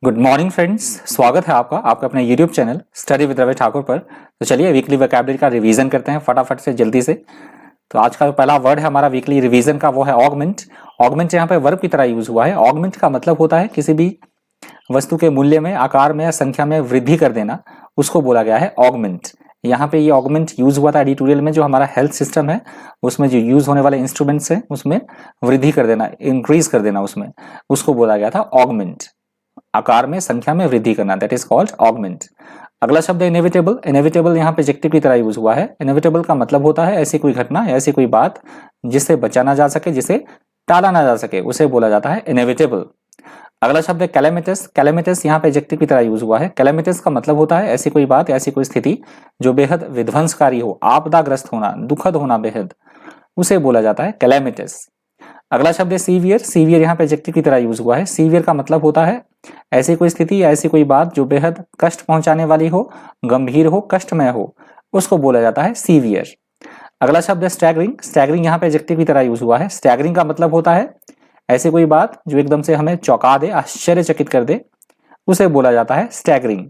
Good morning friends, स्वागत है आपका अपने YouTube channel study with Ravi Thakur पर। तो चलिए वीकली वोकैबुलरी का रिवीजन करते हैं फटाफट से जल्दी से। तो आज का जो पहला वर्ड है हमारा वीकली रिवीजन का वो है ऑगमेंट। ऑगमेंट यहाँ पे वर्ब की तरह यूज हुआ है। ऑगमेंट का मतलब होता है किसी भी वस्तु के मूल्य में, आकार में या संख्या में वृद्धि कर देना, उसको बोला गया है ऑगमेंट। यहाँ पे ये ऑगमेंट यूज हुआ था एडिटोरियल में, जो हमारा हेल्थ सिस्टम है उसमें जो यूज होने वाले इंस्ट्रूमेंट्स हैं उसमें वृद्धि कर देना, इंक्रीज कर देना, उसमें उसको बोला गया था ऑगमेंट। आकार में, संख्या में वृद्धि करना, दैट इज कॉल्ड ऑगमेंट। अगला शब्द है इनएविटेबल। इनएविटेबल यहाँ पे एडजेक्टिव की तरह यूज हुआ है। इनएविटेबल का मतलब होता है ऐसी कोई घटना, ऐसी कोई बात जिससे बचा ना जा सके, जिसे टाला ना जा सके, उसे बोला जाता है इनएविटेबल। अगला शब्द है कैलेमिटस। कैलेमिटस यहाँ पे एडजेक्टिव की तरह यूज हुआ है। कैलेमिटस का मतलब होता है ऐसी कोई बात, ऐसी कोई स्थिति जो बेहद विध्वंसकारी हो, आपदाग्रस्त होना, दुखद होना बेहद, उसे बोला जाता है कैलेमिटस। अगला शब्द है सीवियर। सीवियर यहाँ पे एडजेक्टिव की तरह यूज हुआ है। सीवियर का मतलब होता है ऐसी कोई स्थिति या ऐसी कोई बात जो बेहद कष्ट पहुंचाने वाली हो, गंभीर हो, कष्टमय हो, उसको बोला जाता है सीवियर। अगला शब्द है स्टैगरिंग। स्टैगरिंग यहाँ पे एडजेक्टिव की तरह यूज हुआ है। स्टैगरिंग का मतलब होता है ऐसी कोई बात जो एकदम से हमें चौंका दे, आश्चर्यचकित कर दे, उसे बोला जाता है स्टैगरिंग।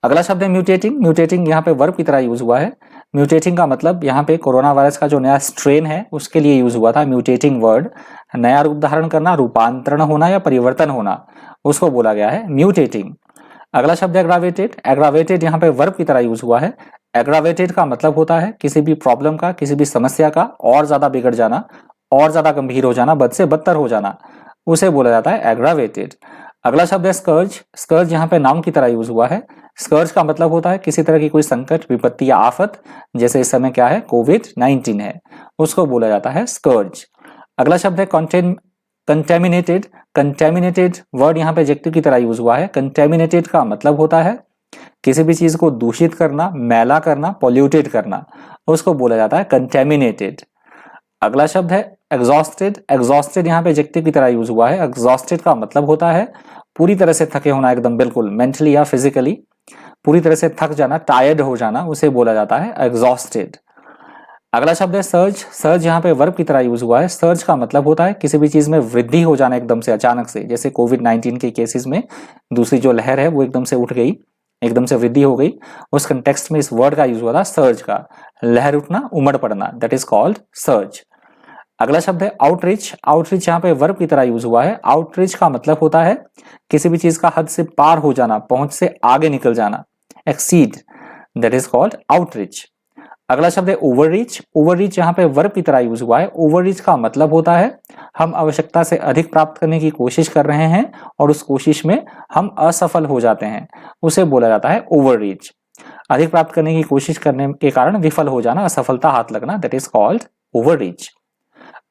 अगला शब्द है म्यूटेटिंग। म्यूटेटिंग यहाँ पे वर्ब की तरह यूज हुआ है। म्यूटेटिंग का मतलब यहाँ पे कोरोना वायरस का जो नया स्ट्रेन है उसके लिए यूज हुआ था म्यूटेटिंग वर्ड। नया रूप धारण करना, रूपांतरण होना या परिवर्तन होना, उसको बोला गया है म्यूटेटिंग। अगला शब्द है एग्रावेटेड। एग्रावेटेड यहाँ पे वर्ब की तरह यूज हुआ है। एग्रावेटेड का मतलब होता है किसी भी प्रॉब्लम का, किसी भी समस्या का और ज्यादा बिगड़ जाना, और ज्यादा गंभीर हो जाना, बद से बदतर हो जाना, उसे बोला जाता है एग्रावेटेड। अगला शब्द है स्कर्ज। स्कर्ज यहाँ पे नाउन की तरह यूज हुआ है। स्कर्ज का मतलब होता है किसी तरह की कोई संकट, विपत्ति या आफत, जैसे इस समय क्या है, कोविड-19 है, उसको बोला जाता है स्कर्ज। अगला शब्द है कंटेमिनेटेड। कंटेमिनेटेड वर्ड यहाँ पे एडजेक्टिव की तरह यूज हुआ है। कंटेमिनेटेड का मतलब होता है किसी भी चीज को दूषित करना, मैला करना, पॉल्यूटेड करना, उसको बोला जाता है कंटेमिनेटेड। अगला शब्द है एग्जॉस्टेड। एग्जॉस्टेड यहाँ पे एडजेक्टिव की तरह यूज हुआ है। एग्जॉस्टेड का मतलब होता है पूरी तरह से थके होना, एकदम बिल्कुल मेंटली या फिजिकली पूरी तरह से थक जाना, टायर्ड हो जाना, उसे बोला जाता है एग्जॉस्टेड। अगला शब्द है सर्ज। सर्ज यहाँ पे वर्ब की तरह यूज हुआ है। सर्ज का मतलब होता है किसी भी चीज में वृद्धि हो जाना एकदम से, अचानक से, जैसे कोविड-19 के केसेस में दूसरी जो लहर है वो एकदम से उठ गई, एकदम से वृद्धि हो गई, उस कंटेक्स्ट में इस वर्ड का यूज हुआ था सर्ज का, लहर उठना, उमड़ पड़ना, दैट इज कॉल्ड सर्ज। अगला शब्द है आउटरीच। आउटरीच यहाँ पे वर्ब की तरह यूज हुआ है। आउटरीच का मतलब होता है किसी भी चीज का हद से पार हो जाना, पहुंच से आगे निकल जाना, exceed, that is called outreach. अगला शब्द है ओवररीच। ओवररीच यहाँ पे वर्ब की तरह यूज हुआ है। ओवररीच का मतलब होता है हम आवश्यकता से अधिक प्राप्त करने की कोशिश कर रहे हैं और उस कोशिश में हम असफल हो जाते हैं, उसे बोला जाता है ओवररीच। अधिक प्राप्त करने की कोशिश करने के कारण विफल हो जाना, असफलता हाथ लगना, दैट इज कॉल्ड ओवररीच।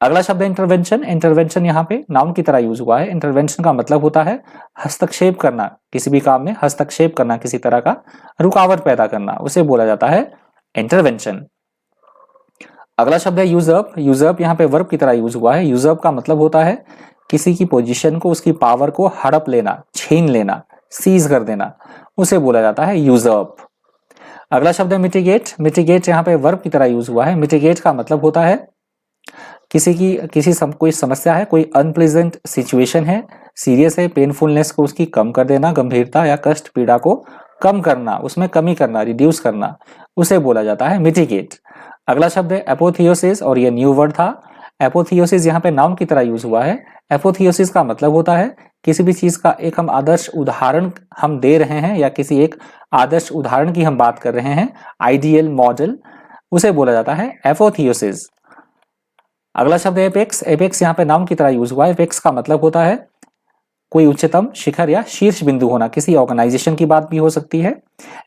अगला शब्द है इंटरवेंशन। इंटरवेंशन यहाँ पे नाउन की तरह यूज हुआ है। इंटरवेंशन का मतलब होता है हस्तक्षेप करना, किसी भी काम में हस्तक्षेप करना, किसी तरह का रुकावट पैदा करना, उसे बोला जाता है इंटरवेंशन। अगला शब्द है यूजर्प। यूजर्प यहाँ पे वर्ब की तरह यूज हुआ है। यूजर्प का मतलब होता है किसी की पोजीशन को, उसकी पावर को हड़प लेना, छीन लेना, सीज कर देना, उसे बोला जाता है यूजर्प। अगला शब्द है मिटिगेट। मिटिगेट यहाँ पे वर्ब की तरह यूज हुआ है। मिटिगेट का मतलब होता है कोई समस्या है, कोई अनप्लेजेंट सिचुएशन है, सीरियस है, पेनफुलनेस को उसकी कम कर देना, गंभीरता या कष्ट, पीड़ा को कम करना, उसमें कमी करना, रिड्यूस करना, उसे बोला जाता है मिटिगेट। अगला शब्द है एपोथियोसिस, और ये न्यू वर्ड था। एपोथियोसिस यहाँ पे नाउन की तरह यूज हुआ है। एपोथियोसिस का मतलब होता है किसी भी चीज का एक हम आदर्श उदाहरण हम दे रहे हैं, या किसी एक आदर्श उदाहरण की हम बात कर रहे हैं, आइडियल मॉडल, उसे बोला जाता है एपोथियोसिस। अगला शब्द है एपेक्स। एपेक्स यहाँ पे नाउन की तरह यूज हुआ है। एपेक्स का मतलब होता है कोई उच्चतम शिखर या शीर्ष बिंदु होना, किसी ऑर्गेनाइजेशन की बात भी हो सकती है।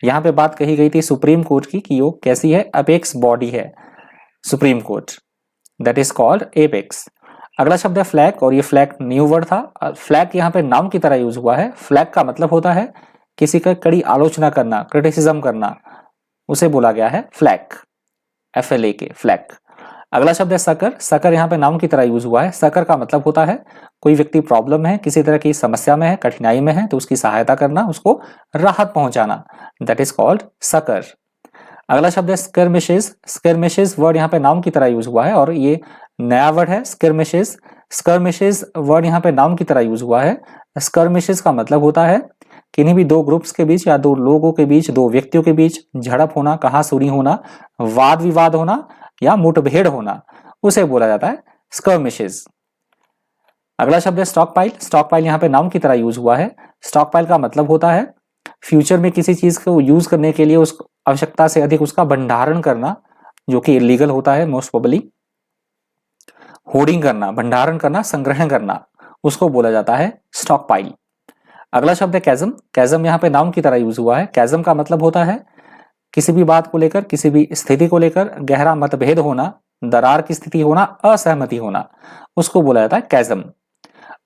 यहाँ पे बात कही गई थी सुप्रीम कोर्ट की कि वो कैसी है, अपेक्स बॉडी है supreme court, that is called apex. अगला शब्द है फ्लैग, और ये फ्लैग न्यू वर्ड था। फ्लैग यहाँ पे नाउन की तरह यूज हुआ है। फ्लैग का मतलब होता है किसी का कड़ी आलोचना करना, क्रिटिसिज्म करना, उसे बोला गया है फ्लैग, FLAK, फ्लैग। अगला शब्द है सकर। सकर यहाँ पे नाउन की तरह यूज हुआ है। सकर का मतलब होता है कोई व्यक्ति प्रॉब्लम में है, किसी तरह की समस्या में है, कठिनाई में है, तो उसकी सहायता करना, उसको राहत पहुंचाना, दैट इज कॉल्ड सकर। अगला शब्द है स्किर्मिशेस। स्किर्मिशेस वर्ड यहाँ पे नाउन की तरह यूज हुआ है और ये नया वर्ड है स्किर्मिशेस। स्कर्मिशेस वर्ड यहाँ पे नाउन की तरह यूज हुआ है। स्कर्मिशेस का मतलब होता है किन्हीं भी दो ग्रुप्स के बीच या दो लोगों के बीच, दो व्यक्तियों के बीच झड़प होना, कहासुनी होना, वाद विवाद होना या मुठभेड़ होना, उसे बोला जाता है स्कर्मिशेस। अगला शब्द है स्टॉक पाइल। स्टॉक पाइल यहाँ पे नाउन की तरह यूज हुआ है। स्टॉक पाइल का मतलब होता है फ्यूचर में किसी चीज को यूज करने के लिए उस आवश्यकता से अधिक उसका भंडारण करना, जो कि इलीगल होता है मोस्ट प्रोबेबली। होर्डिंग करना, भंडारण करना, संग्रहण करना, उसको बोला जाता है स्टॉक पाइल। अगला शब्द है कैजम। कैजम यहाँ पे नाउन की तरह यूज हुआ है। कैजम का मतलब होता है किसी भी बात को लेकर, किसी भी स्थिति को लेकर गहरा मतभेद होना, दरार की स्थिति होना, असहमति होना, उसको बोला जाता है कैजम।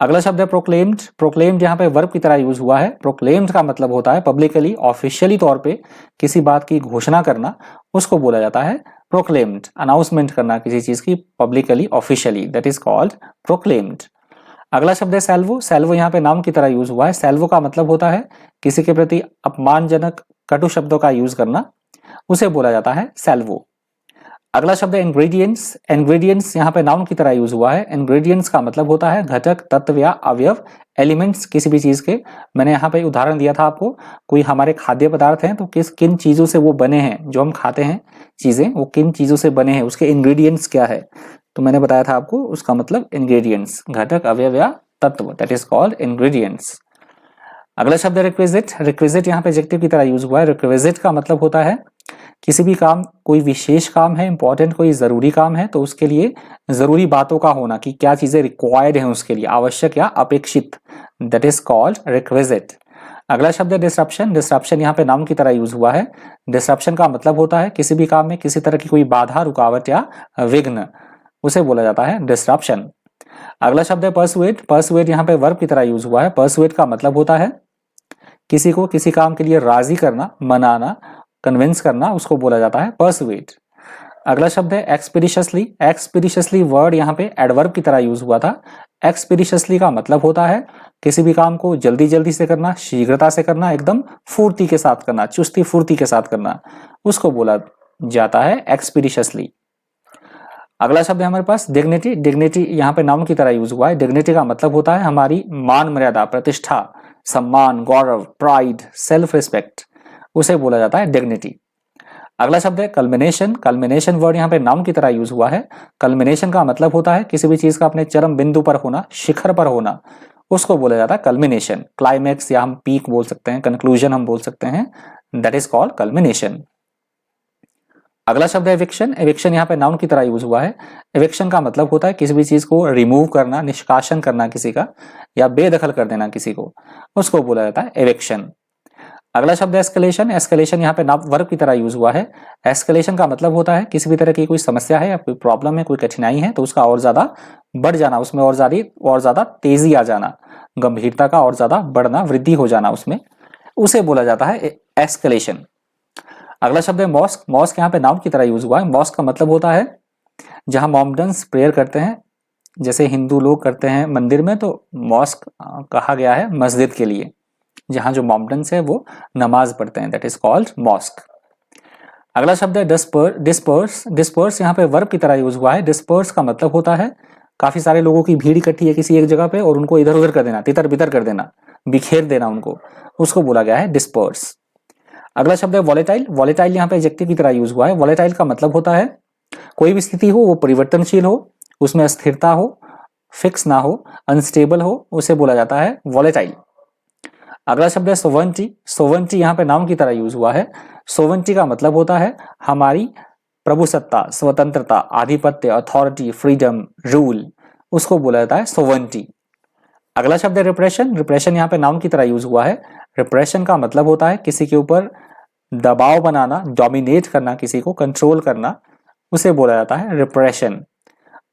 अगला शब्द है प्रोक्लेम्ड। प्रोक्लेम्ड यहाँ पे वर्ब की तरह यूज हुआ है। प्रोक्लेम्ड का मतलब होता है पब्लिकली, ऑफिशियली तौर पे किसी बात की घोषणा करना, उसको बोला जाता है प्रोक्लेम्ड। अनाउंसमेंट करना किसी चीज की publicly, officially, that is called proclaimed. अगला शब्द है सैल्वो। सैल्वो यहाँ पे नाउन की तरह यूज हुआ है। सैल्वो का मतलब होता है किसी के प्रति अपमानजनक कटु शब्दों का यूज करना, उसे बोला जाता है सैल्वो। अगला शब्द है इंग्रेडिएंट्स। इंग्रेडिएंट्स यहाँ पे नाउन की तरह यूज हुआ है। इंग्रेडिएंट्स का मतलब होता है घटक, तत्व या अवयव, एलिमेंट्स किसी भी चीज के। मैंने यहाँ पे उदाहरण दिया था आपको, कोई हमारे खाद्य पदार्थ हैं तो किन चीजों से वो बने हैं, जो हम खाते हैं चीजें वो किन चीजों से बने हैं, उसके इंग्रेडिएंट्स क्या है, तो मैंने बताया था आपको उसका मतलब इंग्रेडिएंट्स, घटक, अवयव या तत्व, दैट इज कॉल्ड इंग्रेडिएंट्स। अगला शब्द है रिक्विजिट। रिक्विजिट यहाँ पे एडजेक्टिव की तरह यूज हुआ है। रिक्विजिट का मतलब होता है किसी भी काम, कोई विशेष काम है, इंपॉर्टेंट कोई जरूरी काम है, तो उसके लिए जरूरी बातों का होना, कि क्या चीजें रिक्वायर्ड हैं उसके लिए, आवश्यक या अपेक्षित, दैट इज कॉल्ड रिक्विजिट। अगला शब्द है डिसरप्शन। डिसरप्शन यहाँ पे नाउन की तरह यूज हुआ है। डिसरप्शन का मतलब होता है किसी भी काम में किसी तरह की कोई बाधा, रुकावट या विघ्न, उसे बोला जाता है डिसरप्शन। अगला शब्द है परसुएट। परसुएट यहाँ पे वर्ब की तरह यूज हुआ है। परसुएट का मतलब होता है किसी को किसी काम के लिए राजी करना, मनाना, कन्विंस करना, उसको बोला जाता है परसुएट। अगला शब्द है एक्सपीडिशियसली। एक्सपीडिशियसली वर्ड यहाँ पे एडवर्ब की तरह यूज हुआ था। एक्सपीडिशियसली का मतलब होता है किसी भी काम को जल्दी जल्दी से करना, शीघ्रता से करना, एकदम फुर्ती के साथ करना, चुस्ती फुर्ती के साथ करना, उसको बोला जाता है एक्सपीडिशियसली। अगला शब्द है हमारे पास डिग्निटी। डिग्निटी यहाँ पे नाउन की तरह यूज हुआ है। डिग्निटी का मतलब होता है हमारी मान मर्यादा, प्रतिष्ठा, सम्मान, गौरव, प्राइड, सेल्फ रिस्पेक्ट, उसे बोला जाता है डिग्निटी। अगला शब्द है कल्मिनेशन। कल्मिनेशन वर्ड यहाँ पे नाउन की तरह यूज हुआ है। कल्मिनेशन का मतलब होता है किसी भी चीज का अपने चरम बिंदु पर होना, शिखर पर होना, उसको बोला जाता है कल्मिनेशन। क्लाइमैक्स या हम पीक बोल सकते हैं, कंक्लूजन हम बोल सकते हैं, दैट इज कॉल्ड कल्मिनेशन। अगला शब्द है एविक्शन। एविक्शन यहाँ पे नाउन की तरह यूज हुआ है। एविक्शन का मतलब होता है किसी भी चीज को रिमूव करना, निष्कासन करना किसी का, या बेदखल कर देना किसी को, उसको बोला जाता है एविक्शन। अगला शब्द है एस्केलेशन। एस्केलेशन यहाँ पे वर्ब की तरह यूज हुआ है। एस्केलेशन का मतलब होता है किसी भी तरह की कोई समस्या है या कोई प्रॉब्लम है, कोई कठिनाई है, तो उसका और ज्यादा बढ़ जाना, उसमें और ज्यादा तेजी आ जाना, गंभीरता का और ज्यादा बढ़ना, वृद्धि हो जाना उसमें, उसे बोला जाता है एस्केलेशन। अगला शब्द है मॉस्क। मॉस्क यहाँ पे नाउन की तरह यूज हुआ है। मॉस्क का मतलब होता है जहां मॉमडन्स प्रेयर करते हैं, जैसे हिंदू लोग करते हैं मंदिर में, तो मॉस्क कहा गया है मस्जिद के लिए, जहां जो मॉमडन्स है वो नमाज पढ़ते हैं, दैट इज कॉल्ड मॉस्क। अगला शब्द है डिस्पर्स। डिस्पर्स यहाँ पे वर्ब की तरह यूज हुआ है। डिस्पर्स का मतलब होता है काफी सारे लोगों की भीड़ इकट्ठी है किसी एक जगह पे और उनको इधर उधर कर देना, तितर बितर कर देना, बिखेर देना उनको, उसको बोला गया है डिस्पर्स। अगला शब्द है वॉलेटाइल। वॉलेटाइल यहाँ पे एडजेक्टिव की तरह यूज हुआ है। वॉलेटाइल का मतलब होता है कोई भी स्थिति हो वो परिवर्तनशील हो, उसमें स्थिरता हो, फिक्स ना हो, अनस्टेबल हो, उसे बोला जाता है वॉलेटाइल। अगला शब्द है सोवरेनिटी। सोवरेनिटी यहाँ पे नाउन की तरह यूज हुआ है। सोवरेनिटी का मतलब होता है हमारी प्रभुसत्ता, स्वतंत्रता, आधिपत्य, अथॉरिटी, फ्रीडम, रूल, उसको बोला जाता है सोवरेनिटी। अगला शब्द है रिप्रेशन। रिप्रेशन यहाँ पे नाउन की तरह यूज हुआ है। रिप्रेशन का मतलब होता है किसी के ऊपर दबाव बनाना, डोमिनेट करना, किसी को कंट्रोल करना, उसे बोला जाता है रिप्रेशन।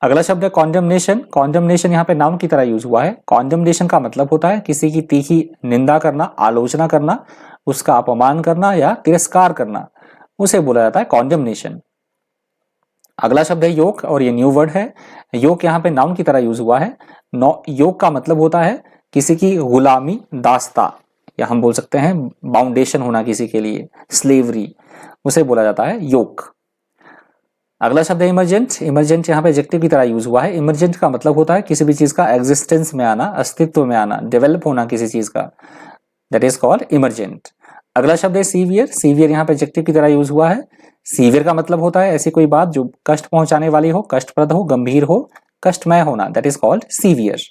अगला शब्द है कॉन्डमनेशन। कॉन्डमनेशन यहाँ पे नाउन की तरह यूज हुआ है। कॉन्डमनेशन का मतलब होता है किसी की तीखी निंदा करना, आलोचना करना, उसका अपमान करना या तिरस्कार करना, उसे बोला जाता है कॉन्डमनेशन। अगला शब्द है योक, और ये न्यू वर्ड है। योक यहाँ पे नाउन की तरह यूज हुआ है। योक का मतलब होता है किसी की गुलामी, दास्ता, या हम बोल सकते हैं बाउंडेशन होना किसी के लिए, स्लेवरी, उसे बोला जाता है योक। अगला शब्द है इमरजेंट। इमरजेंट यहाँ पे एडजेक्टिव की तरह यूज हुआ है। इमरजेंट का मतलब होता है किसी भी चीज का एग्जिस्टेंस में आना, अस्तित्व में आना, डेवलप होना किसी चीज का, दैट इज कॉल्ड इमरजेंट। अगला शब्द है सीवियर। सीवियर यहाँ पे एडजेक्टिव की तरह यूज हुआ है। सीवियर का मतलब होता है ऐसी कोई बात जो कष्ट पहुंचाने वाली हो, कष्टप्रद हो, गंभीर हो, कष्टमय होना, दैट इज कॉल्ड सीवियर।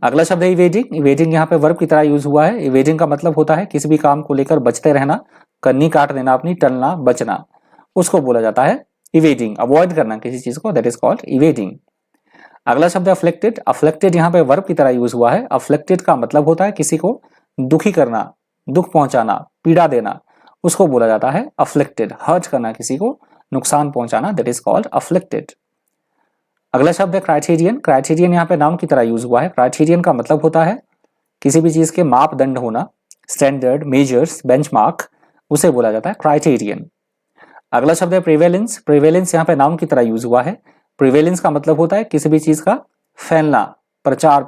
अगला शब्द है इवेडिंग। इवेडिंग यहाँ पे वर्ब की तरह यूज हुआ है। इवेडिंग का मतलब होता है किसी भी काम को लेकर बचते रहना, कन्नी काट देना अपनी, टलना, बचना, उसको बोला जाता है इवेडिंग, अवॉइड करना किसी चीज को, दैट इज कॉल्ड इवेडिंग। अगला शब्द है अफ्लिक्टेड। अफ्लिक्टेड यहाँ पे वर्ब की तरह यूज हुआ है। अफ्लिक्टेड का मतलब होता है किसी को दुखी करना, दुख पहुंचाना, पीड़ा देना, उसको बोला जाता है अफ्लिक्टेड, हर्ट करना, किसी को नुकसान पहुंचाना, दैट इज कॉल्ड अफ्लिक्टेड। अगला शब्द है क्राइटेरियन। क्राइटेरियन यहाँ पे नाउन की तरह यूज हुआ है। क्राइटेरियन का मतलब होता है किसी भी चीज के मापदंड होना, स्टैंडर्ड, मेजर्स, बेंचमार्क, उसे बोला जाता है क्राइटेरियन। अगला शब्द है प्रिवेलेंस। प्रिवेलेंस यहाँ पे नाउन की तरह यूज हुआ है। प्रिवेलेंस का मतलब होता है किसी भी चीज का फैलना, प्रचार,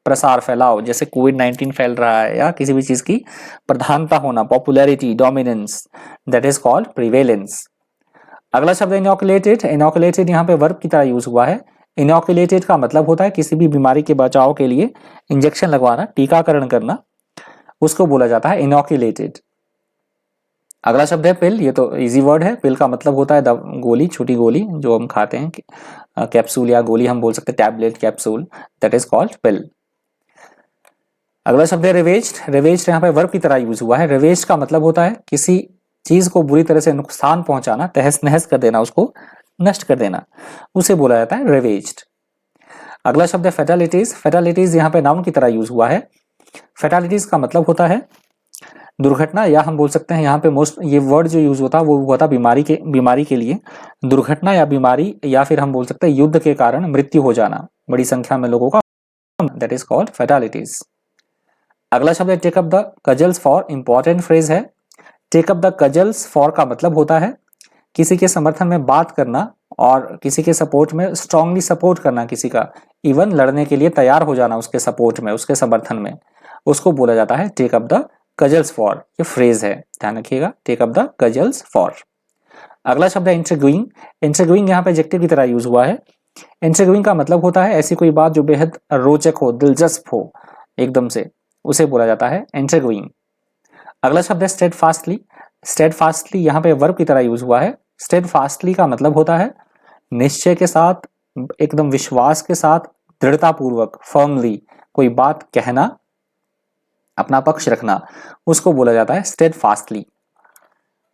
प्रसार, फैलाव, जैसे कोविड-19 फैल रहा है, या किसी भी चीज की प्रधानता होना, popularity, dominance, that is called prevalence. अगला शब्द है इनोकुलेटेड। इनोकुलेटेड यहाँ पे वर्ब की तरह यूज हुआ है। इनोकुलेटेड का मतलब होता है किसी भी बीमारी के बचाव के लिए इंजेक्शन लगवाना, टीकाकरण करना, उसको बोला जाता है इनोकुलेटेड। अगला शब्द है पिल। ये तो इजी वर्ड है। पिल का मतलब होता है गोली, छोटी गोली जो हम खाते हैं, कैप्सूल या गोली हम बोल सकते हैं, tablet, capsule, that is called pill. अगला शब्द है रिवेज्ड। रिवेज्ड यहाँ पे वर्ब की तरह यूज हुआ है। रिवेज्ड का मतलब होता है किसी चीज को बुरी तरह से नुकसान पहुंचाना, तहस नहस कर देना, उसको नष्ट कर देना, उसे बोला जाता है रिवेज्ड। अगला शब्द है फेटालिटीज। फेटालिटीज यहाँ पे नाउन की तरह यूज हुआ है। फेटालिटीज का मतलब होता है दुर्घटना, या हम बोल सकते हैं यहाँ पे मोस्ट ये वर्ड जो यूज होता है वो हुआ था बीमारी के लिए, दुर्घटना या बीमारी, या फिर हम बोल सकते हैं युद्ध के कारण मृत्यु हो जाना बड़ी संख्या में लोगों का, दैट इज कॉल्ड फेटालिटीज। अगला शब्द है take up the cudgels for. Important phrase है। Take up the cudgels for का मतलब होता है किसी के समर्थन में बात करना और किसी के सपोर्ट में स्ट्रांगली सपोर्ट करना, किसी का इवन लड़ने के लिए तैयार हो जाना उसके सपोर्ट में, उसके समर्थन में, उसको बोला जाता है take up the cudgels for. ये फ्रेज है, ध्यान रखिएगा, take up the cudgels for. अगला शब्द है इंट्रिग्यूइंग। इंट्रिग्यूइंग यहाँ पे एडजेक्टिव की तरह यूज हुआ है। इंट्रिग्यूइंग का मतलब होता है ऐसी कोई बात जो बेहद रोचक हो, दिलचस्प हो एकदम से, उसे बोला जाता है इंट्रिग्यूइंग। अगला शब्द है स्टेडफास्टली। स्टेडफास्टली यहाँ पे वर्ब की तरह यूज हुआ है। स्टेडफास्टली का मतलब होता है निश्चय के साथ, एकदम विश्वास के साथ, दृढ़ता पूर्वक, फर्मली कोई बात कहना, अपना पक्ष रखना, उसको बोला जाता है स्टेडफास्टली।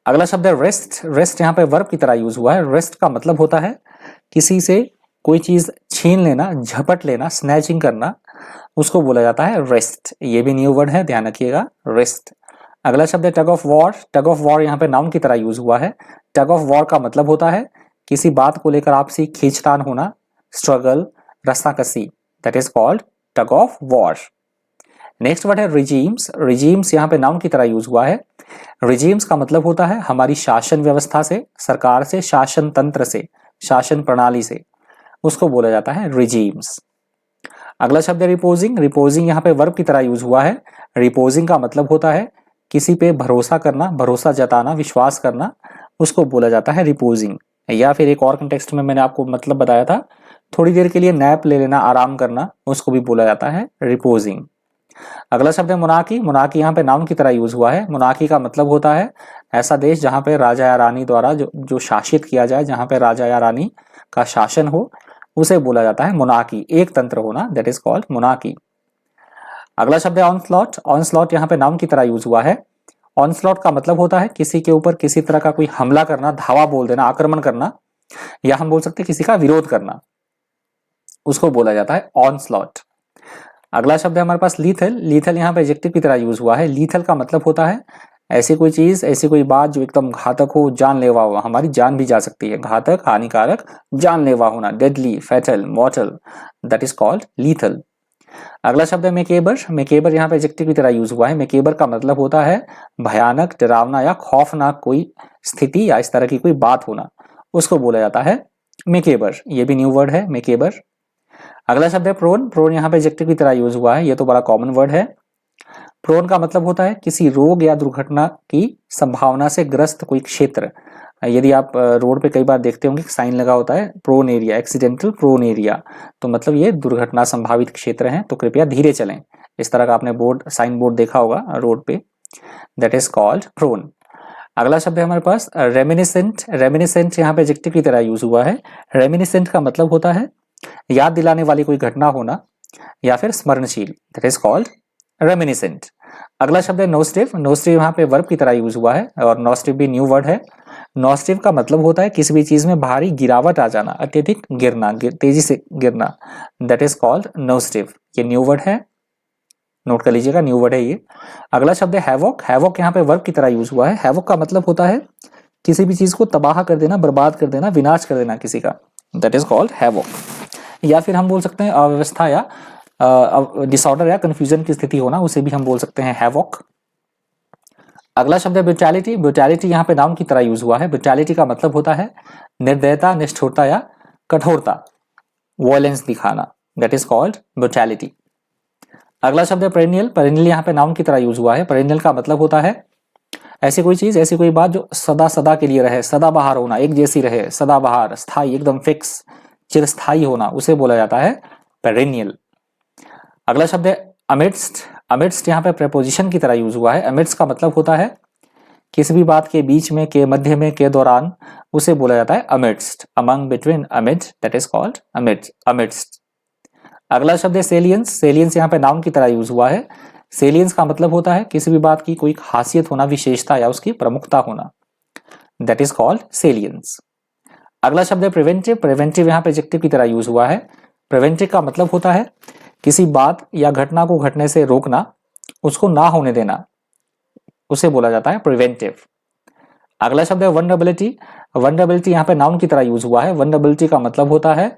अगला शब्द है रेस्ट। रेस्ट यहाँ पे वर्ब की तरह यूज हुआ है। रेस्ट का मतलब होता है किसी से कोई चीज छीन लेना, झपट लेना, स्नैचिंग करना, उसको बोला जाता है रेस्ट। ये भी न्यू वर्ड है, ध्यान रखिएगा, रेस्ट। अगला शब्द है टग of war. Tug of war यहाँ पे नाउन की तरह यूज हुआ है। टग ऑफ वॉर का मतलब होता है किसी बात को लेकर आपसी खींचतान होना, स्ट्रगल, रस्साकसी, that is called tug of war. Next word है रिजीम्स। रिजीम्स यहाँ पे नाउन की तरह यूज हुआ है। रिजीम्स का मतलब होता है हमारी शासन व्यवस्था से, सरकार से, शासन तंत्र से, शासन प्रणाली से, उसको बोला जाता है रिजीम्स। अगला शब्द है रिपोजिंग। रिपोजिंग यहाँ पे वर्ब की तरह यूज हुआ है। रिपोजिंग का मतलब होता है किसी पे भरोसा करना, भरोसा जताना, विश्वास करना, उसको बोला जाता है रिपोजिंग। या फिर एक और कंटेक्स्ट में मैंने आपको मतलब बताया था, थोड़ी देर के लिए नैप ले लेना, आराम करना, उसको भी बोला जाता है रिपोजिंग। अगला शब्द है मोनार्की। मोनार्की यहाँ पे नाउन की तरह यूज हुआ है। मोनार्की का मतलब होता है ऐसा देश जहाँ पे राजा या रानी द्वारा जो शासित किया जाए, जहाँ पे राजा या रानी का शासन हो, उसे बोला जाता है मोनार्की, एक तंत्र होना, दैट इज कॉल्ड मोनार्की। अगला शब्द है ऑनस्लॉट। ऑनस्लॉट यहाँ पे नाउन की तरह यूज हुआ है। ऑनस्लॉट का मतलब होता है किसी के ऊपर किसी तरह का कोई हमला करना, धावा बोल देना, आक्रमण करना, या हम बोल सकते हैं किसी का विरोध करना, उसको बोला जाता है ऑनस्लॉट। अगला शब्द है हमारे पास लीथल। लीथल यहाँ पे एडजेक्टिव की तरह यूज हुआ है। लीथल का मतलब होता है ऐसी कोई चीज, ऐसी कोई बात जो एकदम घातक हो, जानलेवा हो, हमारी जान भी जा सकती है, घातक, हानिकारक, जानलेवा होना, deadly, fatal, मॉर्टल, that is called lethal. अगला शब्द है मेकेबर। मेकेबर यहाँ पे एडजेक्टिव की तरह यूज हुआ है। मेकेबर का मतलब होता है भयानक, डरावना या खौफनाक कोई स्थिति या इस तरह की कोई बात होना, उसको बोला जाता है मेकेबर। ये भी न्यू वर्ड है, मेकेबर। अगला शब्द है प्रोन। प्रोन यहाँ पे एडजेक्टिव की तरह यूज हुआ है। ये तो बड़ा कॉमन वर्ड है। प्रोन का मतलब होता है किसी रोग या दुर्घटना की संभावना से ग्रस्त कोई क्षेत्र, यदि आप रोड पे कई बार देखते होंगे साइन लगा होता है prone area, accidental prone area, तो मतलब ये दुर्घटना संभावित क्षेत्र हैं, तो कृपया धीरे चलें। इस तरह का आपने साइन बोर्ड देखा होगा रोड पे, दैट इज कॉल्ड प्रोन। अगला शब्द है हमारे पास रेमिनिसेंट। रेमिनिसेंट यहाँ पे एडजेक्टिव की तरह यूज हुआ है। रेमिनिसेंट का मतलब होता है याद दिलाने वाली कोई घटना होना या फिर स्मरणशील, दैट इज कॉल्ड रेमिनिसेंट। अगला शब्द है नोस्टिव। नोस्टिव यहाँ पे वर्ब की तरह यूज हुआ है और नोस्टिव भी न्यू वर्ड है। नोस्टिव का मतलब होता है किसी भी चीज में भारी गिरावट आ जाना, अत्यधिक गिरना, तेजी से गिरना, दैट इज कॉल्ड नोस्टिव। ये न्यू वर्ड है, नोट कर लीजिएगा, न्यू वर्ड है ये। अगला शब्द है हैवॉक। हैवॉक यहाँ पे वर्ब की तरह यूज हुआ है। हैवॉक का मतलब होता है किसी भी चीज को तबाह कर देना, बर्बाद कर देना, विनाश कर देना किसी का, दैट इज कॉल्ड हैवॉक। या फिर हम बोल सकते हैं अव्यवस्था या डिसऑर्डर या कंफ्यूजन की स्थिति होना, उसे भी हम बोल सकते हैं हैवॉक। अगला शब्द है ब्रुटैलिटी। ब्रुटैलिटी यहाँ पे नाउन की तरह यूज हुआ है। ब्रुटैलिटी का मतलब होता है निर्दयता, निष्ठुरता या कठोरता, वॉयलेंस दिखाना, दैट इज कॉल्ड ब्रुटैलिटी। अगला शब्द है पेरेनियल। पेरेनियल यहाँ पे नाउन की तरह यूज हुआ है। पेरेनियल का मतलब होता है ऐसी कोई चीज, ऐसी कोई बात जो सदा सदा के लिए रहे, सदाबहार होना, एक जैसी रहे, सदाबहार, स्थायी, एकदम फिक्स, चिरस्थायी होना, उसे बोला जाता है पेरेनियल। अगला शब्द है अमिडस्ट। अमिडस्ट यहाँ पे प्रेपोजिशन की तरह यूज हुआ है। अमिडस्ट का मतलब होता है किसी भी बात के बीच में, के मध्य में, के दौरान, उसे बोला जाता है amidst, among, between, amid, that is called amidst. अगला शब्द है सेलियंस। सेलियंस यहाँ पे नाउन की तरह यूज हुआ है। सेलियंस का मतलब होता है किसी भी बात की कोई खासियत होना, विशेषता या उसकी प्रमुखता होना, दैट इज कॉल्ड सेलियंस। अगला शब्द है प्रिवेंटिव। प्रिवेंटिव यहाँ पे एडजेक्टिव की तरह यूज हुआ है। प्रिवेंटिव का मतलब होता है किसी बात या घटना को घटने से रोकना, उसको ना होने देना, उसे बोला जाता है प्रिवेंटिव। अगला शब्द है वल्नरेबिलिटी। वल्नरेबिलिटी यहाँ पे नाउन की तरह यूज हुआ है। वल्नरेबिलिटी का मतलब होता है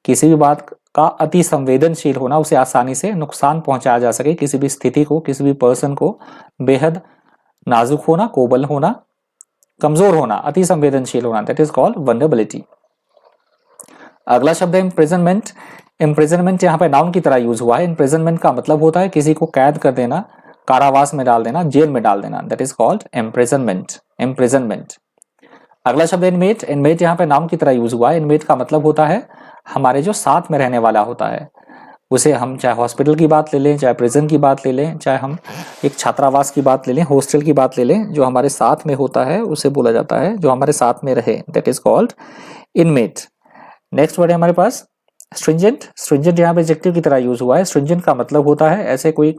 किसी भी बात का अति संवेदनशील होना, उसे आसानी से नुकसान पहुंचाया जा सके, किसी भी स्थिति को, किसी भी पर्सन को बेहद नाजुक होना, कोमल होना, कमजोर होना, अति संवेदनशील होना, दैट इज कॉल्ड वल्नरेबिलिटी। अगला शब्द है इम्प्रिजनमेंट। इम्प्रिजनमेंट यहाँ पे नाउन की तरह यूज हुआ है। इम्प्रिजनमेंट का मतलब होता है किसी को कैद कर देना, कारावास में डाल देना, जेल में डाल देना, that is called imprisonment. Imprisonment. अगला शब्द इनमेट। इनमेट यहाँ पे नाउन की तरह यूज हुआ है। इनमेट का मतलब होता है हमारे जो साथ में रहने वाला होता है, उसे हम चाहे हॉस्पिटल की बात ले लें, चाहे प्रिजन की बात ले लें, चाहे हम एक छात्रावास की बात ले लें, हॉस्टल की बात ले लें, जो हमारे साथ में होता है उसे बोला जाता है जो हमारे साथ में रहे, that is called inmate. Next word है हमारे पास स्ट्रिंजेंट। स्ट्रिंजेंट यहाँ पे एडजेक्टिव की तरह यूज हुआ है। स्ट्रिंजेंट का मतलब होता है ऐसे कोई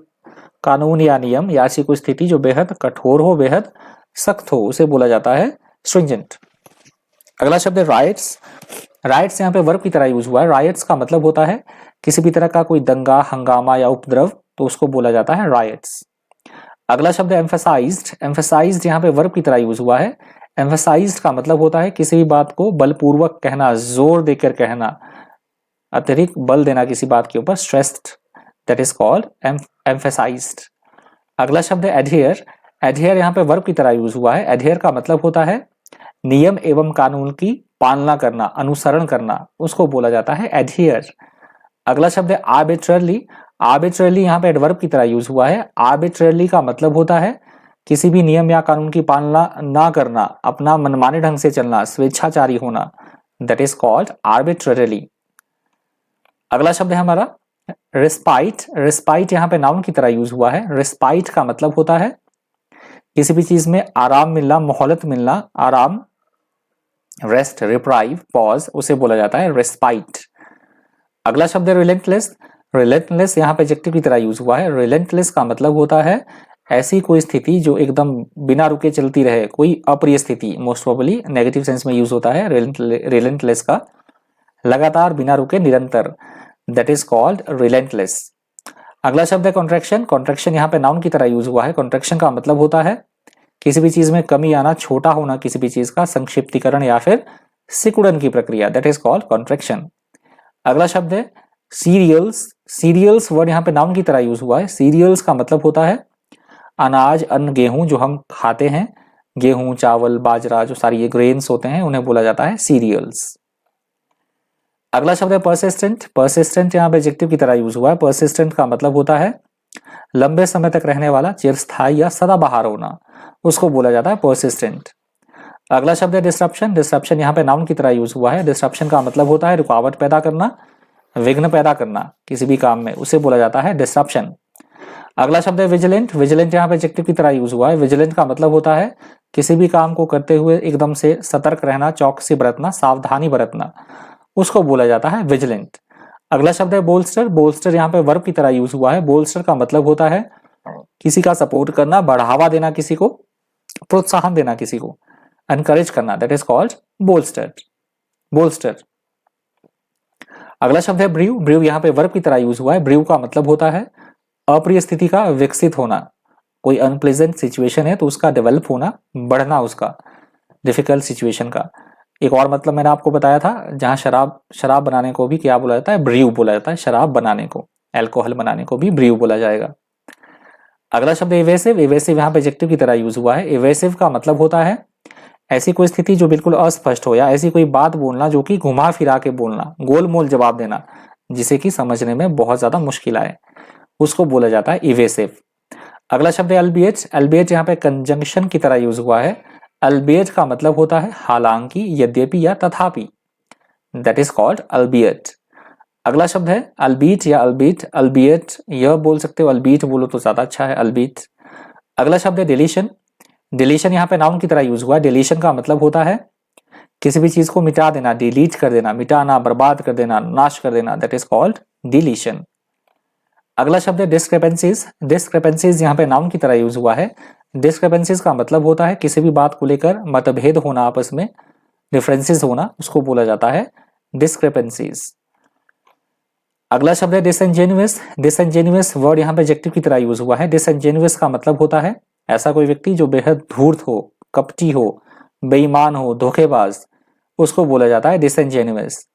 कानून या नियम या ऐसी कोई स्थिति जो बेहद कठोर हो, बेहद सख्त हो, उसे बोला जाता है स्ट्रिंजेंट। अगला शब्द है राइट्स। राइट्स यहाँ पे वर्ब की तरह यूज हुआ है। राइट्स का मतलब होता है किसी भी तरह का कोई दंगा, हंगामा या उपद्रव, तो उसको बोला जाता है राइट्स। अगला शब्द है एम्फेसाइज्ड। एम्फेसाइज्ड यहाँ पे वर्ब की तरह यूज हुआ है। एम्फेसाइज्ड का मतलब होता है किसी भी बात को बलपूर्वक कहना, जोर देकर कहना, अत्यधिक बल देना किसी बात के ऊपर, stressed, that is called emphasised. अगला शब्द है एडहियर। एडहियर यहाँ पे वर्ब की तरह यूज हुआ है। एडहियर का मतलब होता है नियम एवं कानून की पालना करना, अनुसरण करना, उसको बोला जाता है एडहियर। अगला शब्द है आर्बिट्ररली। आर्बिट्ररली यहाँ पे एडवर्ब की तरह यूज हुआ है। आर्बिट्ररली का मतलब होता है किसी भी नियम या कानून की पालना ना करना, अपना मनमाने ढंग से चलना, स्वेच्छाचारी होना, दैट इज कॉल्ड आर्बिट्ररली। अगला शब्द है हमारा रिस्पाइट। रिस्पाइट यहाँ पे नाउन की तरह यूज हुआ है। रिस्पाइट का मतलब होता है किसी भी चीज में आराम मिलना, मोहलत मिलना, आराम, रेस्ट, रिप्राइव, पॉज, उसे बोला जाता है रिस्पाइट। अगला शब्द है रिलेंटलेस। रिलेंटलेस यहाँ पे एडजेक्टिव की तरह यूज हुआ है। रिलेंटलेस का मतलब होता है ऐसी कोई स्थिति जो एकदम बिना रुके चलती रहे, कोई अप्रिय स्थिति, मोस्ट प्रोबेबली नेगेटिव सेंस में यूज होता है रिलेंटलेस का, लगातार, बिना रुके, निरंतर, दैट इज कॉल्ड रिलेंटलेस। अगला शब्द है कॉन्ट्रैक्शन। कॉन्ट्रैक्शन यहाँ पे नाउन की तरह यूज हुआ है। कॉन्ट्रैक्शन का मतलब होता है किसी भी चीज में कमी आना, छोटा होना किसी भी चीज का, संक्षिप्तीकरण या फिर सिकुड़न की प्रक्रिया, दैट इज कॉल्ड कॉन्ट्रैक्शन। अगला शब्द है सीरियल्स। सीरियल्स वर्ड यहाँ पे नाउन की तरह यूज हुआ है। सीरियल्स का मतलब होता है अनाज, अन्न, गेहूं जो हम खाते हैं, गेहूं, चावल, बाजरा, जो सारी ये ग्रेन्स होते हैं, उन्हें बोला जाता है सीरियल्स। अगला शब्द है परसिस्टेंट। परसिस्टेंट यहाँ पे एडजेक्टिव की तरह यूज हुआ है। परसिस्टेंट का मतलब होता है लंबे समय तक रहने वाला, चिरस्थायी या सदाबहार होना, उसको बोला जाता है परसिस्टेंट। अगला शब्द है डिस्ट्रप्शन। डिस्ट्रप्शन यहाँ पे नाउन की तरह यूज हुआ है। डिस्ट्रप्शन का मतलब होता है रुकावट पैदा करना, विघ्न पैदा करना किसी भी काम में, उसे बोला जाता है डिस्ट्रप्शन। अगला शब्द है विजिलेंट। विजिलेंट यहाँ पे एडजेक्टिव की तरह यूज हुआ है। विजिलेंट का मतलब होता है किसी भी काम को करते हुए एकदम से सतर्क रहना, चौकसी बरतना, सावधानी बरतना, उसको बोला जाता है विजिलेंट। अगला शब्द है बोल्स्टर। बोल्स्टर यहाँ पे वर्ब की तरह यूज हुआ है। बोल्स्टर का मतलब होता है किसी का सपोर्ट करना, बढ़ावा देना, किसी को प्रोत्साहन देना, किसी को एनकरेज करना, that is called bolster. Bolster. अगला शब्द है ब्रीव। ब्रीव यहाँ पे वर्ब की तरह यूज हुआ है। ब्रीव का मतलब होता है अप्रिय स्थिति का विकसित होना। कोई अनप्लेजेंट सिचुएशन है तो उसका डेवलप होना, बढ़ना, उसका डिफिकल्ट सिचुएशन का। एक और मतलब मैंने आपको बताया था, जहां शराब बनाने को भी क्या बोला जाता है, ब्रीव बोला जाता है। शराब बनाने को, अल्कोहल बनाने को भी ब्रीव बोला जाएगा। अगला शब्द इवेसिव। इवेसिव यहाँ पे एडजेक्टिव की तरह यूज हुआ है। इवेसिव का मतलब होता है ऐसी कोई स्थिति जो बिल्कुल अस्पष्ट हो, या ऐसी कोई बात बोलना जो कि घुमा फिरा के बोलना, गोलमोल जवाब देना, जिसे कि समझने में बहुत ज्यादा मुश्किल आए, उसको बोला जाता है इवेसिव। अगला शब्द है अल्बिएट। अल्बिएट यहाँ पे कंजंक्शन की तरह यूज हुआ है। अल्बिएट का मतलब होता है हालांकि, यद्यपि या तथापि, दैट इज कॉल्ड अल्बिएट। अगला शब्द है अल्बीट या अल्बीट। अल्बिएट यह बोल सकते हो, अल्बीट बोलो तो ज्यादा अच्छा है, अल्बीट। अगला शब्द है डिलीशन। डिलीशन यहाँ पे नाउन की तरह यूज हुआ है। डिलीशन का मतलब होता है किसी भी चीज को मिटा देना, डिलीट कर देना, मिटाना, बर्बाद कर देना, नाश कर देना, दैट इज कॉल्ड डिलीशन। अगला शब्द है डिस्क्रिपेंसीज। डिस्क्रिपेंसीज यहाँ पे नाउन की तरह यूज हुआ है। डिस्क्रिपेंसीज का मतलब होता है किसी भी बात को लेकर मतभेद होना, आपस में डिफरेंसेस होना, उसको बोला जाता है डिस्क्रिपेंसीज। अगला शब्द है डिसइंजेन्युअस। डिसइंजेन्युअस वर्ड यहाँ पे एडजेक्टिव की तरह यूज हुआ है। डिसइंजेन्युअस का मतलब होता है ऐसा कोई व्यक्ति जो बेहद धूर्त हो, कपटी हो, बेईमान हो, धोखेबाज, उसको बोला जाता है डिसइंजेन्युअस।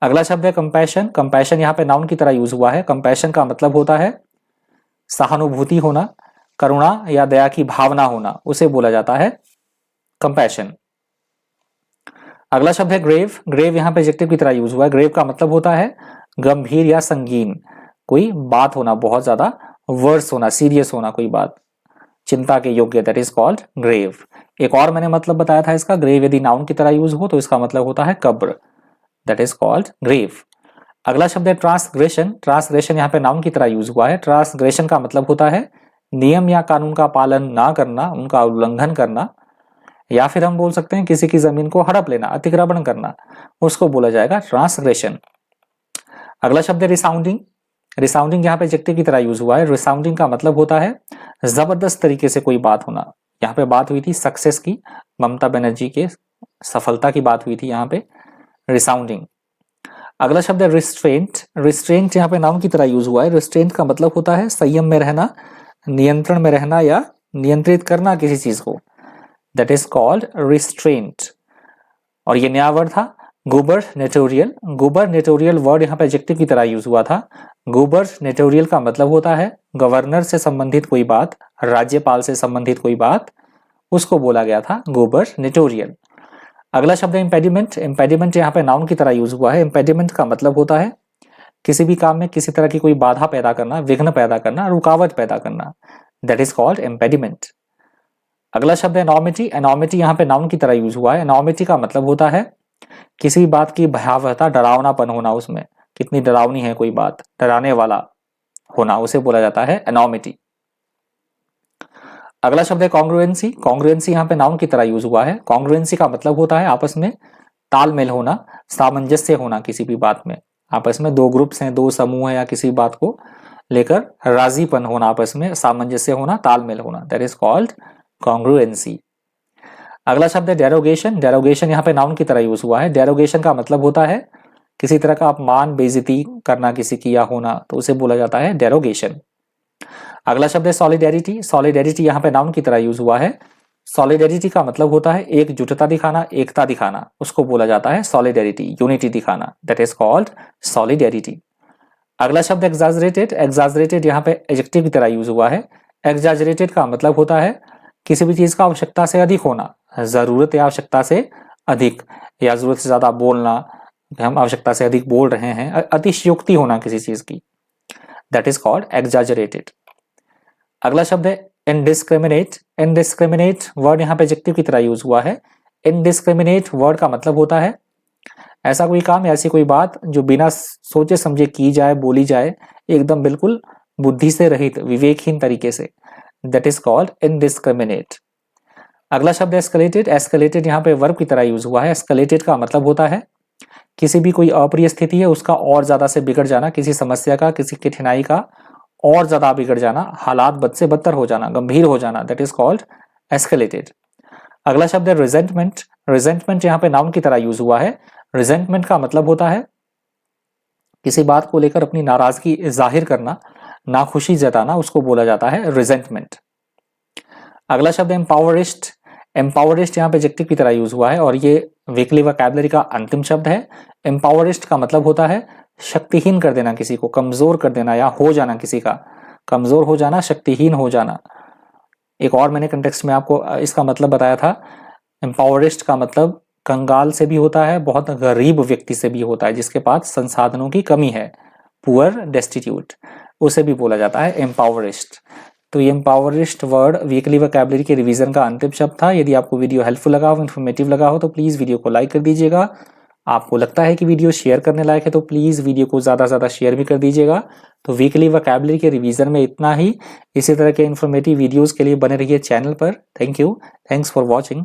अगला शब्द है कंपैशन। कंपैशन यहाँ पे नाउन की तरह यूज हुआ है। कंपैशन का मतलब होता है सहानुभूति होना, करुणा या दया की भावना होना, उसे बोला जाता है कंपैशन। अगला शब्द है ग्रेव। ग्रेव यहाँ पे एडजेक्टिव की तरह यूज हुआ है। ग्रेव का मतलब होता है गंभीर या संगीन, कोई बात होना, बहुत ज्यादा वर्स होना, सीरियस होना, कोई बात चिंता के योग्य, दैट इज कॉल्ड ग्रेव। एक और मैंने मतलब बताया था इसका, ग्रेव यदि नाउन की तरह यूज हो तो इसका मतलब होता है कब्र, दैट इज कॉल्ड ग्रेव। अगला शब्द है ट्रांसग्रेशन। ट्रांसग्रेशन यहाँ पे नाउन की तरह यूज हुआ है। ट्रांसग्रेशन का मतलब होता है नियम या कानून का पालन ना करना, उनका उल्लंघन करना, या फिर हम बोल सकते हैं किसी की जमीन को हड़प लेना, अतिक्रमण करना, उसको बोला जाएगा ट्रांसग्रेशन। अगला शब्द है रिसाउंडिंग। रिसाउंडिंग यहाँ पे एडजेक्टिव की तरह यूज हुआ है। रिसाउंडिंग का मतलब होता है जबरदस्त तरीके से कोई बात होना। यहाँ पे बात हुई थी सक्सेस की, ममता बनर्जी के सफलता की बात हुई थी यहाँ पे, रिसाउंडिंग। अगला शब्द है रिस्ट्रेंट। रिस्ट्रेंट यहाँ पे नाउन की तरह यूज हुआ है। रिस्ट्रेंट का मतलब होता है संयम में रहना, नियंत्रण में रहना या नियंत्रित करना किसी चीज को, दैट इज कॉल्ड रिस्ट्रेंट। और ये नया वर्ड था गुबरनेटोरियल। गुबरनेटोरियल वर्ड यहाँ पे एडजेक्टिव की तरह यूज हुआ था। गुबरनेटोरियल का मतलब होता है गवर्नर से संबंधित कोई बात, राज्यपाल से संबंधित कोई बात, उसको बोला गया था गुबरनेटोरियल। अगला शब्द है इम्पेडिमेंट। इम्पेडिमेंट यहाँ पे नाउन की तरह यूज हुआ है। इम्पेडिमेंट का मतलब होता है किसी भी काम में किसी तरह की कोई बाधा पैदा करना, विघ्न पैदा करना, रुकावट पैदा करना, दैट इज कॉल्ड इम्पेडिमेंट। अगला शब्द है एनॉमिटी। एनॉमिटी यहाँ पे नाउन की तरह यूज हुआ है। एनॉमिटी का मतलब होता है किसी बात की भयावहता, डरावनापन होना, उसमें कितनी डरावनी है कोई बात, डराने वाला होना, उसे बोला जाता है एनॉमिटी। अगला शब्द है कॉन्ग्रुएंसी। कॉन्ग्रुएंसी यहाँ पे नाउन की तरह यूज हुआ है। कॉन्ग्रुएंसी का मतलब होता है आपस में तालमेल होना, सामंजस्य होना, किसी भी बात में आपस में दो ग्रुप्स हैं, दो समूह है, या किसी बात को लेकर राजीपन होना, आपस में सामंजस्य होना, तालमेल होना, दैट इज कॉल्ड कॉन्ग्रुएंसी। अगला शब्द है डेरोगेशन। डेरोगेशन यहाँ पे नाउन की तरह यूज हुआ है। डेरोगेशन का मतलब होता है किसी तरह का अपमान, बेइज्जती करना किसी की या होना, तो उसे बोला जाता है डेरोगेशन। अगला शब्द है सॉलिडेरिटी। सॉलिडेरिटी यहाँ पे नाउन की तरह यूज हुआ है। सॉलिडेरिटी का मतलब होता है एकजुटता दिखाना, एकता दिखाना, उसको बोला जाता है सॉलिडेरिटी, यूनिटी दिखाना, दैट इज कॉल्ड सॉलिडेरिटी। अगला शब्द एग्जाजरेटेड। एग्जाजरेटेड यहाँ पे एडजेक्टिव की तरह यूज हुआ है। एग्जाजरेटेड का मतलब होता है किसी भी चीज का आवश्यकता से अधिक होना, जरूरत या आवश्यकता से अधिक, या जरूरत से ज्यादा बोलना, हम आवश्यकता से अधिक बोल रहे हैं, अतिशयोक्ति होना किसी चीज की, दैट इज कॉल्ड एग्जाजरेटेड। अगला शब्द है इनडिस्क्रिमिनेट। इनडिस्क्रिमिनेट वर्ड यहाँ पे एडजेक्टिव की तरह यूज हुआ है। इनडिस्क्रिमिनेट वर्ड का मतलब होता है ऐसा कोई काम, ऐसी कोई बात जो बिना सोचे समझे की जाए, बोली जाए, एकदम बिल्कुल बुद्धि से रहित, विवेकहीन तरीके से, दैट इज कॉल्ड इनडिस्क्रिमिनेट। अगला शब्द एस्केलेटेड। एस्केलेटेड यहाँ पे वर्ब की तरह यूज हुआ है। एस्केलेटेड का मतलब होता है किसी भी कोई अप्रिय स्थिति है उसका और ज्यादा से बिगड़ जाना, किसी समस्या का, किसी कठिनाई का और ज्यादा बिगड़ जाना, हालात बद से बदतर हो जाना, गंभीर हो जाना, दैट इज कॉल्ड एस्केलेटेड। अगला शब्द है रिजेंटमेंट। रिजेंटमेंट यहाँ पे नाउन की तरह यूज हुआ है। रिजेंटमेंट का मतलब होता है किसी बात को लेकर अपनी नाराजगी जाहिर करना, नाखुशी जताना, उसको बोला जाता है रिजेंटमेंट। अगला शब्द एम्पावरिस्ट। एम्पावरिस्ट यहाँ पे एडजेक्टिव की तरह यूज हुआ है और ये वीकली वोकैबुलरी का अंतिम शब्द है। एम्पावरिस्ट का मतलब होता है शक्तिहीन कर देना, किसी को कमजोर कर देना या हो जाना, किसी का कमजोर हो जाना, शक्तिहीन हो जाना। एक और मैंने कंटेक्स्ट में आपको इसका मतलब बताया था। एम्पावरिस्ट का मतलब कंगाल से भी होता है, बहुत गरीब व्यक्ति से भी होता है, जिसके पास संसाधनों की कमी है, पुअर, डेस्टिट्यूट, उसे भी बोला जाता है एम्पावरिस्ट। तो ये एम्पावरिस्ट वर्ड वीकली वोकैबुलरी के रिवीजन का अंतिम शब्द था। यदि आपको वीडियो हेल्पफुल लगा हो, इन्फॉर्मेटिव लगा हो, तो प्लीज वीडियो को लाइक कर दीजिएगा। आपको लगता है कि वीडियो शेयर करने लायक है तो प्लीज वीडियो को ज्यादा से ज्यादा शेयर भी कर दीजिएगा। तो वीकली वोकैबुलरी के रिवीजन में इतना ही। इसी तरह के इन्फॉर्मेटिव वीडियोस के लिए बने रहिए चैनल पर। Thank you, thanks for watching.